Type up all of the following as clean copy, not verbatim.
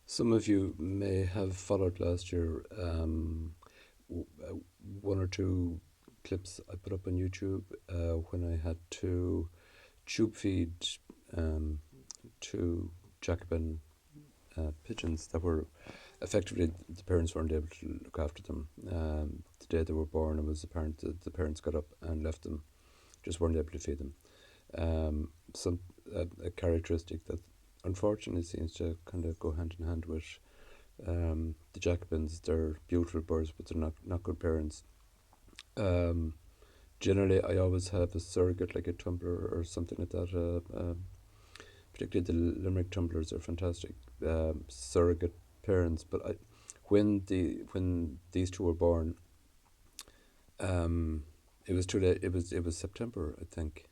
Some of you may have followed last year one or two clips I put up on YouTube when I had to tube feed um, two jacobin pigeons that were effectively the parents weren't able to look after them. The day they were born, it was apparent that the parents got up and left them, just weren't able to feed them. Some a characteristic that unfortunately seems to kind of go hand in hand with the Jacobins. They're beautiful birds, but they're not good parents. Um, Generally, I always have a surrogate, like a tumbler or something like that. Particularly the Limerick tumblers are fantastic surrogate parents. But when these two were born, it was too late. It was September, I think,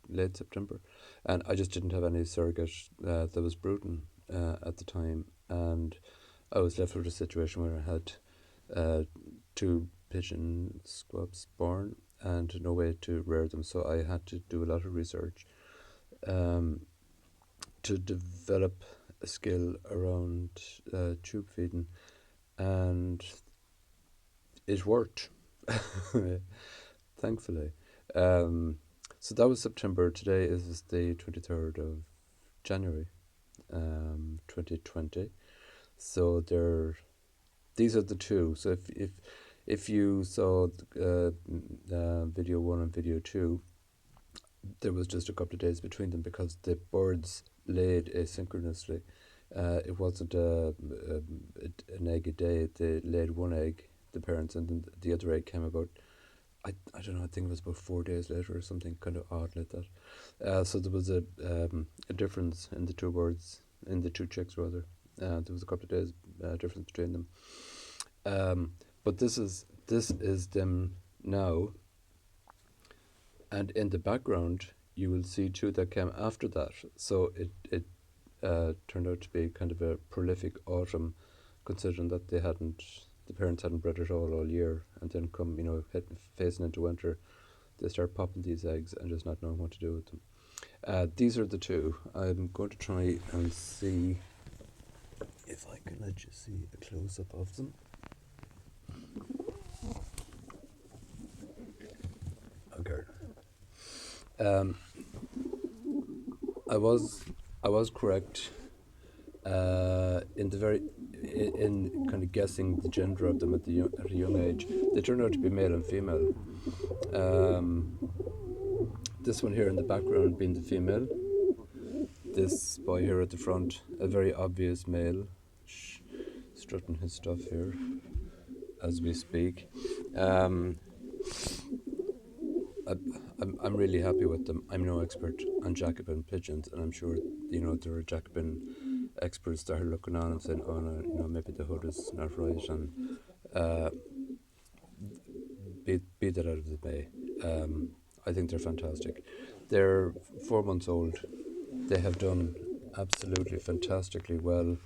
late September, and I just didn't have any surrogate that was brooding at the time, and I was left with a situation where I had two pigeon squabs born and no way to rear them. So I had to do a lot of research um, to develop a skill around tube feeding, and it worked, thankfully. Um, so that was September. Today is the 23rd of January, 2020. So these are the two. So if you saw video one and video two, there was just a couple of days between them because the birds laid asynchronously. It wasn't an egg a day. They laid one egg, the parents, and then the other egg came about. I don't know. I think it was about 4 days later or something kind of odd like that. So there was a difference in the two birds, in the two chicks rather. There was a couple of days difference between them. But this is them now, and in the background you will see two that came after that. So it turned out to be kind of a prolific autumn, considering that the parents hadn't bred at all year, and then come facing into winter, they start popping these eggs and just not knowing what to do with them. These are the two. I'm going to try and see if I can let you see a close up of them. Okay. I was correct in kind of guessing the gender of them at a young age. They turned out to be male and female. This one here in the background being the female. This boy here at the front, a very obvious male, strutting his stuff here as we speak. I'm really happy with them. I'm no expert on Jacobin pigeons, and I'm sure there are Jacobin experts that are looking on and saying, "Oh no, maybe the hood is not right," and be that out of the bay. I think they're fantastic. They're 4 months old. They have done absolutely fantastically well.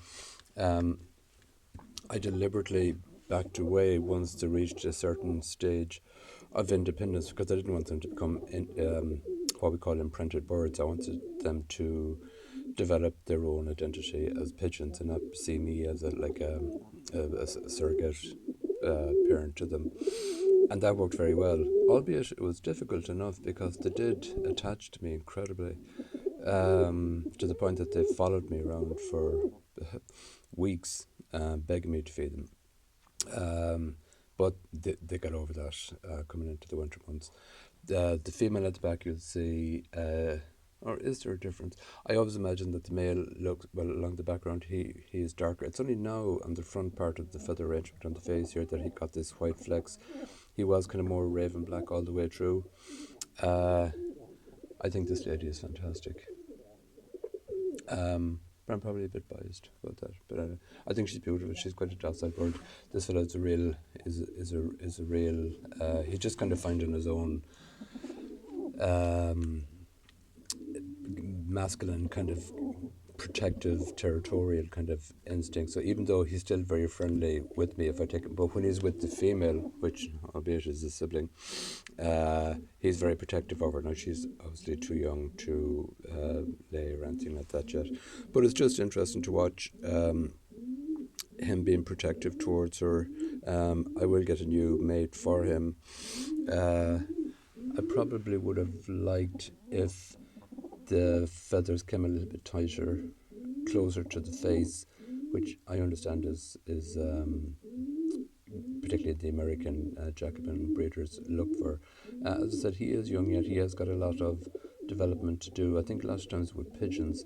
I deliberately backed away once they reached a certain stage of independence because I didn't want them to become what we call imprinted birds. I wanted them to develop their own identity as pigeons and not see me as a surrogate parent to them. And that worked very well, albeit it was difficult enough because they did attach to me incredibly, to the point that they followed me around for weeks, begging me to feed them. But they got over that coming into the winter months. The female at the back, you'll see, or is there a difference? I always imagine that the male looks, well, along the background, he is darker. It's only now on the front part of the feather arrangement on the face here that he got this white flecks. He was kind of more raven black all the way through. I think this lady is fantastic. But I'm probably a bit biased about that. But I think she's beautiful. She's quite a docile bird. This fellow is a real. He's just kind of finding his own masculine kind of protective, territorial kind of instinct. So even though he's still very friendly with me if I take him, but when he's with the female, which albeit is a sibling, he's very protective of her. Now she's obviously too young to lay or anything like that yet, but it's just interesting to watch him being protective towards her. I will get a new mate for him. Uh, I probably would have liked if the feathers came a little bit tighter, closer to the face, which I understand is particularly the American jacobin breeders look for. As I said, he is young yet. He has got a lot of development to do. I think a lot of times with pigeons,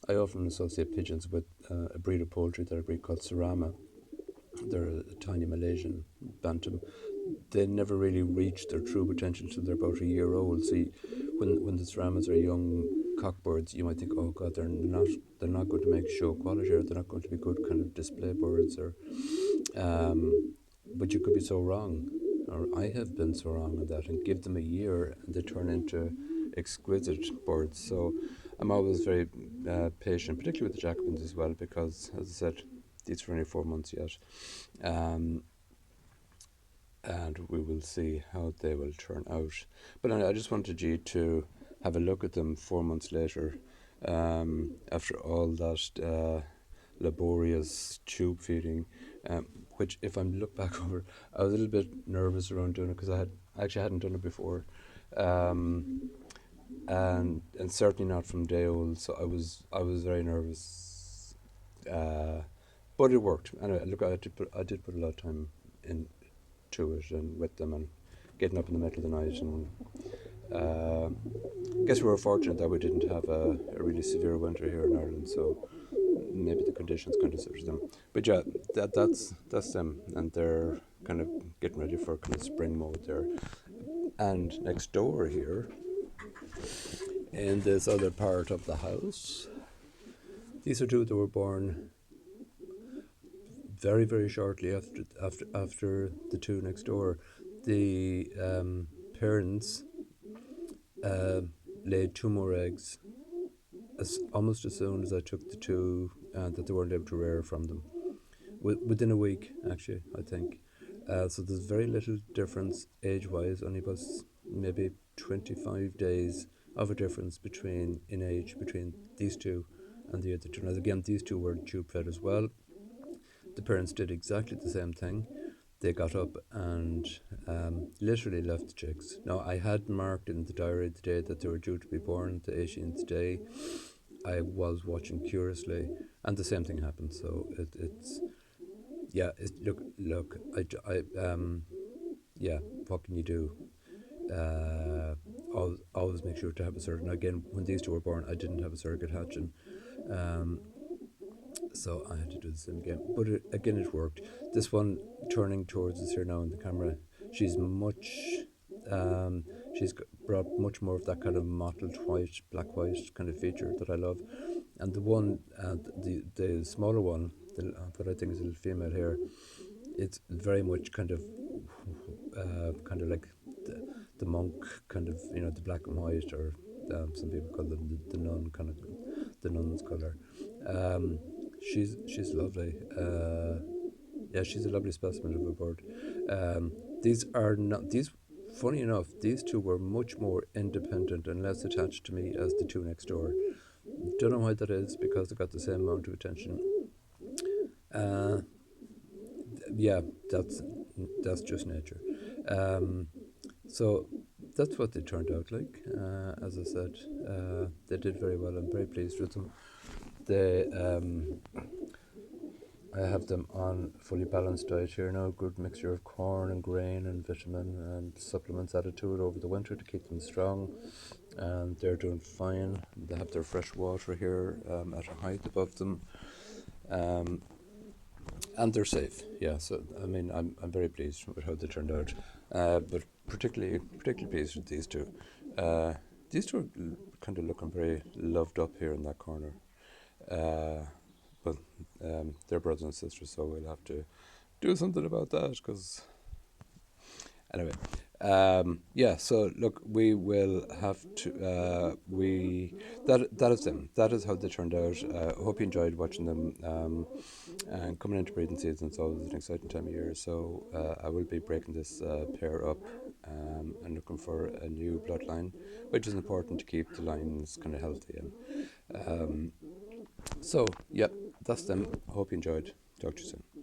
I often associate pigeons with a breed of poultry that I breed called Sarama. They're a tiny Malaysian bantam. They never really reach their true potential until they're about a year old. So when the Saramas are young cockbirds, you might think, oh God, they're not going to make show quality, or they're not going to be good kind of display birds, or but you could be so wrong, or I have been so wrong on that, and give them a year and they turn into exquisite birds. So I'm always very patient, particularly with the Jacobins as well, because as I said, these are only 4 months yet. Um, and we will see how they will turn out. But I just wanted you to have a look at them 4 months later, after all that laborious tube feeding, which, if I look back over, I was a little bit nervous around doing it because I actually hadn't done it before, and certainly not from day old. So I was very nervous, but it worked. Anyway, look, I did put a lot of time in to it and with them, and getting up in the middle of the night, and I guess we were fortunate that we didn't have a really severe winter here in Ireland, so maybe the conditions kind of suited them. But yeah, that's them, and they're kind of getting ready for kind of spring mode there. And next door here, in this other part of the house, these are two that were born very, very shortly after the two next door. The parents uh, laid two more eggs almost as soon as I took the two that they weren't able to rear from them. Within a week, actually, I think. So there's very little difference age-wise, only about maybe 25 days of a difference in age between these two and the other two. Now, again, these two were tube fed as well. The parents did exactly the same thing. They got up and literally left the chicks. Now, I had marked in the diary the day that they were due to be born, the 18th day. I was watching curiously, and the same thing happened. So it's yeah. Look. Yeah. What can you do? Always make sure to have a surrogate. Again, when these two were born, I didn't have a surrogate hatching, so I had to do the same again. But again, it worked. This one turning towards us here now in the camera, she's much. She's brought much more of that kind of mottled white, black white kind of feature that I love. And the one, the smaller one, that I think is a little female here, it's very much kind of like the monk kind of, the black and white, or some people call them the nun kind of, the nun's color. She's lovely. Yeah, she's a lovely specimen of a bird. These are not these. Funny enough, these two were much more independent and less attached to me as the two next door. Don't know why that is, because they got the same amount of attention. Uh, yeah, that's just nature. So that's what they turned out like. As I said, they did very well. I'm very pleased with them. They I have them on a fully balanced diet here now, good mixture of corn and grain and vitamin and supplements added to it over the winter to keep them strong, and they're doing fine. They have their fresh water here at a height above them, and they're safe. Yeah, so I mean, I'm very pleased with how they turned out, but particularly pleased with these two. These two are kind of looking very loved up here in that corner. But they're brothers and sisters, so we'll have to do something about that, because anyway, yeah. So look, we will have to. That is them. That is how they turned out. I hope you enjoyed watching them. And coming into breeding season, it's always an exciting time of year. So I will be breaking this pair up and looking for a new bloodline, which is important to keep the lines kind of healthy. And so, yeah, that's them. I hope you enjoyed. Talk to you soon.